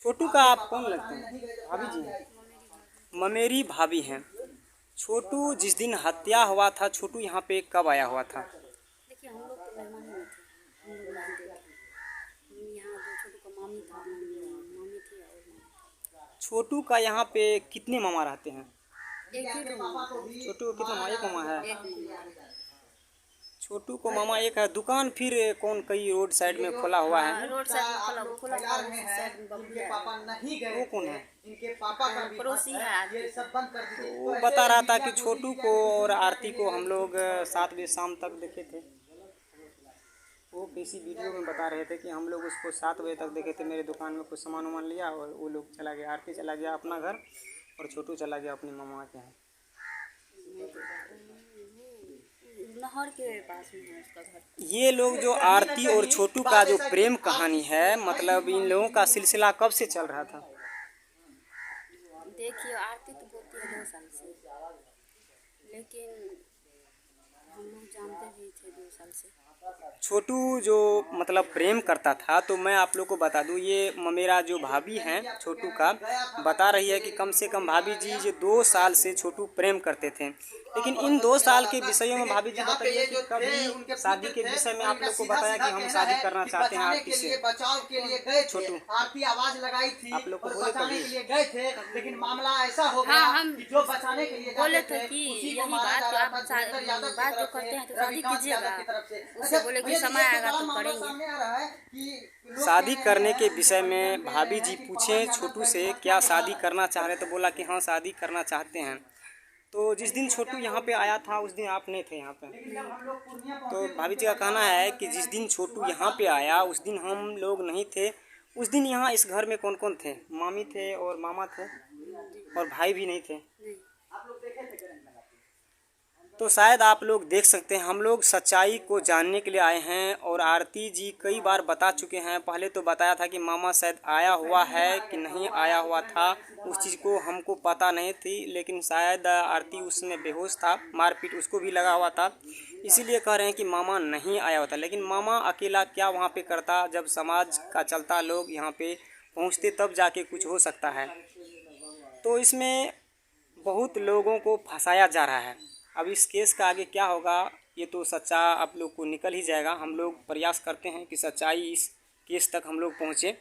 छोटू का आप कौन लगते हैं? भाभी जी हैं, ममेरी भाभी हैं। छोटू जिस दिन हत्या हुआ था, छोटू यहाँ पे कब आया हुआ था? देखिए हम लोग तो मेहमान ही थे, हम लोग नहीं देखे। हम यहाँ जो छोटू का मामी था, मामी थी और मामा था। छोटू का यहाँ पे कितने मामा रहते हैं? एक ही मामा। छोटू को कितना मामा? एक मामा है। एक मामा। छोटू को मामा एक है। दुकान फिर कौन कई रोड साइड में खोला हुआ है? रोड साइड में खोला हुआ है, साइड में बबलू है। वो कौन है? पड़ोसी है। तो वो बता रहा था कि छोटू को और आरती को हम लोग 7 बजे शाम तक देखे थे। वो किसी वीडियो में बता रहे थे कि हम लोग उसको 7 बजे तक देखे थे। मेरे दुकान में कुछ सामान वामान लिया और वो लोग चला गया। आरती चला गया अपना घर और छोटू चला गया अपनी मामा के यहाँ। नहर के पास में है उसका घर। ये लोग जो आरती और छोटू का जो प्रेम कहानी है, मतलब इन लोगों का सिलसिला कब से चल रहा था? देखिए आरती तो बोलती है 2 साल से, लेकिन हम लोग जानते भी थे 2 साल से। छोटू जो मतलब प्रेम करता था, तो मैं आप लोग को बता दूं, ये मेरा जो भाभी हैं छोटू का बता रही है कि कम से कम भाभी जी जो 2 साल से छोटू प्रेम करते थे। लेकिन इन 2 साल के विषयों में भाभी जी बताइए कि कभी शादी के विषय में आप लोग को बताया कि हम शादी करना चाहते हैं आरती से? बचाव के लिए गए थे, छोटू आरती आवाज लगाई थी, आप लोग को और बोले बचाने कभी? के लिए गए थे, लेकिन मामला ऐसा हो गया कि जो बचाने के लिए बोले जाते थे कि उसी को यही मारा बात जा जो रहा आप था। जोगिंदर यादव की बात जो तरफ करते से, हैं तो शादी रविकांत कीजिएगा। यादव की तरफ से। उससे बोले कि समय आएगा तो करेंगे। सामने आ रहा है कि शादी करने के विषय में भाभी जी पूछे छोटू से क्या शादी करना चाह रहे, तो बोला कि हाँ शादी करना चाहते हैं। तो जिस दिन छोटू यहाँ पे आया था उस दिन आप नहीं थे यहाँ पे। तो भाभी जी का कहना है कि जिस दिन छोटू यहाँ पे आया उस दिन हम लोग नहीं थे। उस दिन यहाँ इस घर में कौन कौन थे? मामी थे और मामा थे और भाई भी नहीं थे। तो शायद आप लोग देख सकते हैं, हम लोग सच्चाई को जानने के लिए आए हैं और आरती जी कई बार बता चुके हैं। पहले तो बताया था कि मामा शायद आया हुआ है कि नहीं आया हुआ था, उस चीज़ को हमको पता नहीं थी। लेकिन शायद आरती उसमें बेहोश था, मारपीट उसको भी लगा हुआ था, इसीलिए कह रहे हैं कि मामा नहीं आया होता। लेकिन मामा अकेला क्या वहाँ पे करता? जब समाज का चलता लोग यहाँ पे पहुँचते तब जाके कुछ हो सकता है। तो इसमें बहुत लोगों को फंसाया जा रहा है। अब इस केस का आगे क्या होगा ये तो सच्चा आप लोग को निकल ही जाएगा। हम लोग प्रयास करते हैं कि सच्चाई इस केस तक हम लोग पहुँचे।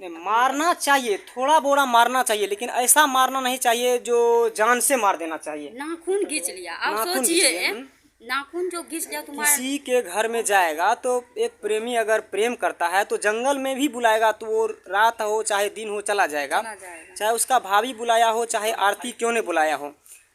मारना चाहिए, थोड़ा बोरा मारना चाहिए, लेकिन ऐसा मारना नहीं चाहिए जो जान से मार देना चाहिए। नाखून खींच लिया, आप नाखून सोचिए खींच नाखून जो खींच लिया तुम्हारा। किसी के घर में जाएगा तो एक प्रेमी अगर प्रेम करता है तो जंगल में भी बुलाएगा तो वो रात हो चाहे दिन हो चला जाएगा। चाहे उसका भाभी बुलाया हो चाहे आरती क्यों नहीं बुलाया हो,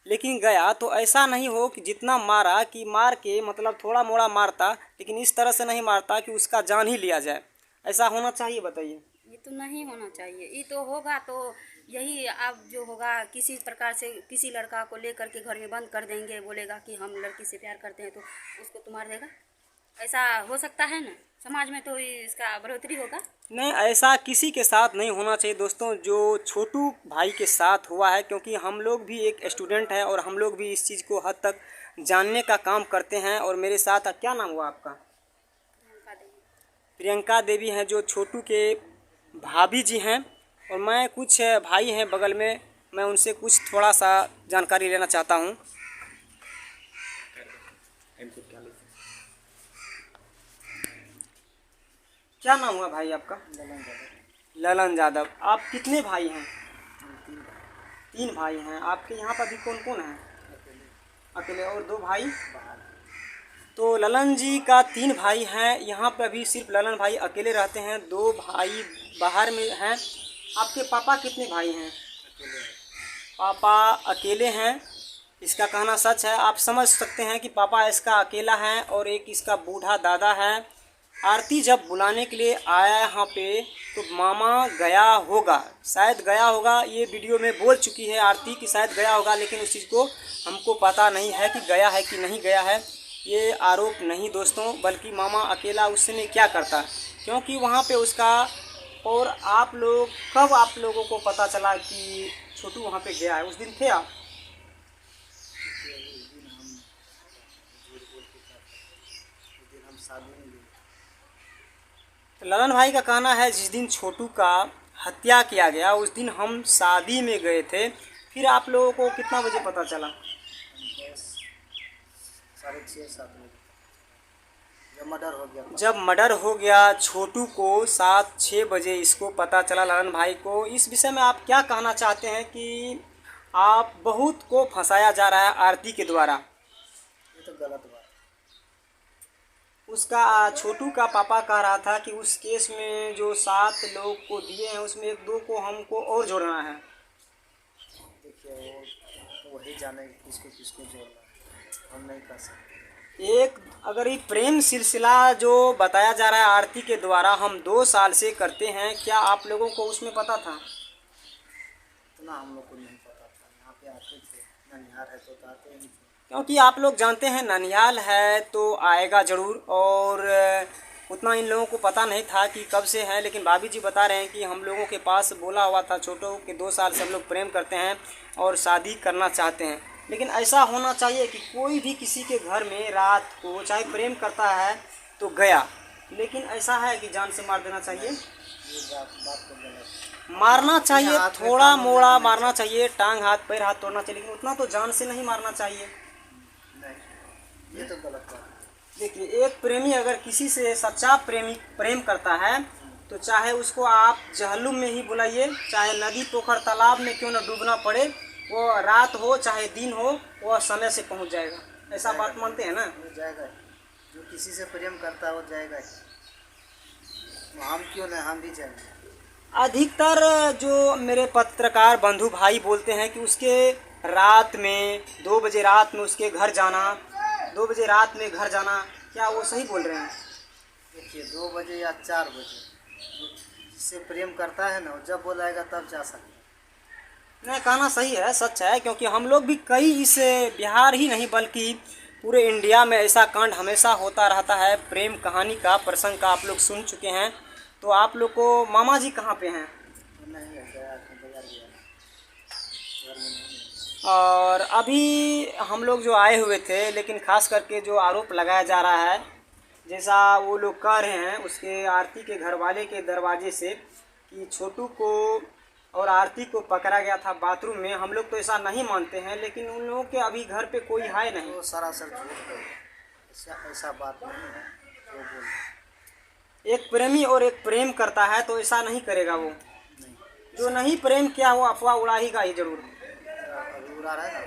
लेकिन गया। तो ऐसा नहीं हो कि जितना मारा कि मार के मतलब थोड़ा मोड़ा मारता, लेकिन इस तरह से नहीं मारता कि उसका जान ही लिया जाए। ऐसा होना चाहिए? बताइए। ये तो नहीं होना चाहिए। ये तो होगा तो यही अब जो होगा किसी प्रकार से किसी लड़का को लेकर के घर में बंद कर देंगे, बोलेगा कि हम लड़की से प्यार करते हैं तो उसको तो मार देगा। ऐसा हो सकता है ना? समाज में तो इसका बढ़ोतरी होगा। नहीं, ऐसा किसी के साथ नहीं होना चाहिए दोस्तों जो छोटू भाई के साथ हुआ है। क्योंकि हम लोग भी एक स्टूडेंट हैं और हम लोग भी इस चीज़ को हद तक जानने का काम करते हैं। और मेरे साथ क्या नाम हुआ आपका? प्रियंका देवी हैं जो छोटू के भाभी जी हैं। और मैं कुछ भाई हैं बगल में, मैं उनसे कुछ थोड़ा सा जानकारी लेना चाहता हूँ। क्या नाम हुआ भाई आपका? ललन यादव। आप कितने भाई हैं? 3 भाई हैं। आपके यहाँ पर अभी कौन कौन है? अकेले और 2 भाई। तो ललन जी का 3 भाई हैं। यहाँ पे अभी सिर्फ ललन भाई अकेले रहते हैं, 2 भाई बाहर में हैं। आपके पापा कितने भाई हैं? पापा अकेले हैं। इसका कहना सच है। आप समझ सकते हैं कि पापा इसका अकेला है और एक इसका बूढ़ा दादा है। आरती जब बुलाने के लिए आया यहाँ पे तो मामा गया होगा, शायद गया होगा। ये वीडियो में बोल चुकी है आरती कि शायद गया होगा, लेकिन उस चीज़ को हमको पता नहीं है कि गया है कि नहीं गया है। ये आरोप नहीं दोस्तों, बल्कि मामा अकेला उस समय क्या करता, क्योंकि वहाँ पे उसका। और आप लोग कब आप लोगों को पता चला कि छोटू वहाँ पे गया है? उस दिन थे आप? तो ललन भाई का कहना है जिस दिन छोटू का हत्या किया गया, उस दिन हम शादी में गए थे। फिर आप लोगों को कितना बजे पता चला? 6:30-7 बजे जब मर्डर हो गया। जब मर्डर हो गया छोटू को 7-6 बजे इसको पता चला, ललन भाई को। इस विषय में आप क्या कहना चाहते हैं कि आप बहुत को फंसाया जा रहा है आरती के द्वारा? ये तो गलत बात है। उसका छोटू का पापा कह रहा था कि उस केस में जो 7 लोग को दिए हैं उसमें 1-2 को हमको और जोड़ना है। देखिए वो वही जाने किसको किसको जोड़ना है, हम नहीं कर सकते। एक अगर ये प्रेम सिलसिला जो बताया जा रहा है आरती के द्वारा हम 2 साल से करते हैं, क्या आप लोगों को उसमें पता था? इतना हम लोग को नहीं पता था। यहाँ पे आते थे, ननिहाल है तो आते ही थे। क्योंकि आप लोग जानते हैं ननिहाल है तो आएगा ज़रूर, और उतना इन लोगों को पता नहीं था कि कब से है। लेकिन भाभी जी बता रहे हैं कि हम लोगों के पास बोला हुआ था छोटो कि 2 साल से हम लोग प्रेम करते हैं और शादी करना चाहते हैं। लेकिन ऐसा होना चाहिए कि कोई भी किसी के घर में रात को चाहे प्रेम करता है तो गया, लेकिन ऐसा है कि जान से मार देना चाहिए? ये बात तो गलत है। मारना चाहिए, हाथ में थोड़ा कानून मोड़ा लगाना मारना चाहिए, टांग हाथ पैर हाथ तोड़ना चाहिए, लेकिन उतना तो जान से नहीं मारना चाहिए। नहीं, ये तो गलत बात है। देखिए, एक प्रेमी अगर किसी से सच्चा प्रेम करता है तो चाहे उसको आप जहलुम में ही बुलाइए, चाहे नदी पोखर तालाब में क्यों न डूबना पड़े, वो रात हो चाहे दिन हो, वो समय से पहुंच जाएगा। ऐसा बात मानते हैं ना? वो जाएगा, जो किसी से प्रेम करता है वो जाएगा। हम क्यों नहीं, हम भी जाएंगे। अधिकतर जो मेरे पत्रकार बंधु भाई बोलते हैं कि उसके रात में 2 बजे रात में उसके घर जाना, 2 बजे रात में घर जाना, क्या वो सही बोल रहे हैं? देखिए 2 बजे या 4 बजे जिससे प्रेम करता है ना, वो जब बोलाएगा तब जा सकता है। नहीं, कहना सही है, सच है। क्योंकि हम लोग भी कई इस बिहार ही नहीं बल्कि पूरे इंडिया में ऐसा कांड हमेशा होता रहता है। प्रेम कहानी का प्रसंग का आप लोग सुन चुके हैं। तो आप लोग को मामा जी कहाँ पे हैं? नहीं है, बाजार गया, घर में नहीं है। और अभी हम लोग जो आए हुए थे, लेकिन खास करके जो आरोप लगाया जा रहा है, जैसा वो लोग कह रहे हैं उसके आरती के घर वाले के दरवाजे से कि छोटू को और आरती को पकड़ा गया था बाथरूम में, हम लोग तो ऐसा नहीं मानते हैं। लेकिन उन लोगों के अभी घर पे कोई है नहीं। वो सरासर झूठ है, ऐसा बात नहीं है जो बोल। एक प्रेमी और एक प्रेम करता है तो ऐसा नहीं करेगा वो। नहीं, जो नहीं प्रेम किया वो अफवाह उड़ाएगा ही जरूर। अभी उड़ा रहा है ना।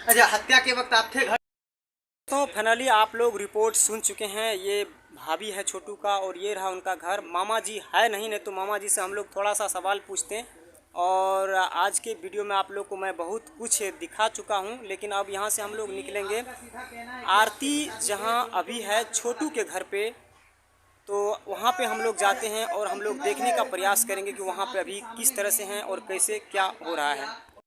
अच्छा, हत्या के वक्त आप थे घर? तो फाइनली आप लोग रिपोर्ट सुन चुके हैं। ये भाभी है छोटू का और ये रहा उनका घर। मामा जी है नहीं तो मामा जी से हम लोग थोड़ा सा सवाल पूछते हैं। और आज के वीडियो में आप लोग को मैं बहुत कुछ दिखा चुका हूं, लेकिन अब यहां से हम लोग निकलेंगे आरती जहां अभी है छोटू के घर पे, तो वहां पे हम लोग जाते हैं और हम लोग देखने का प्रयास करेंगे कि वहां पे अभी किस तरह से हैं और कैसे क्या हो रहा है।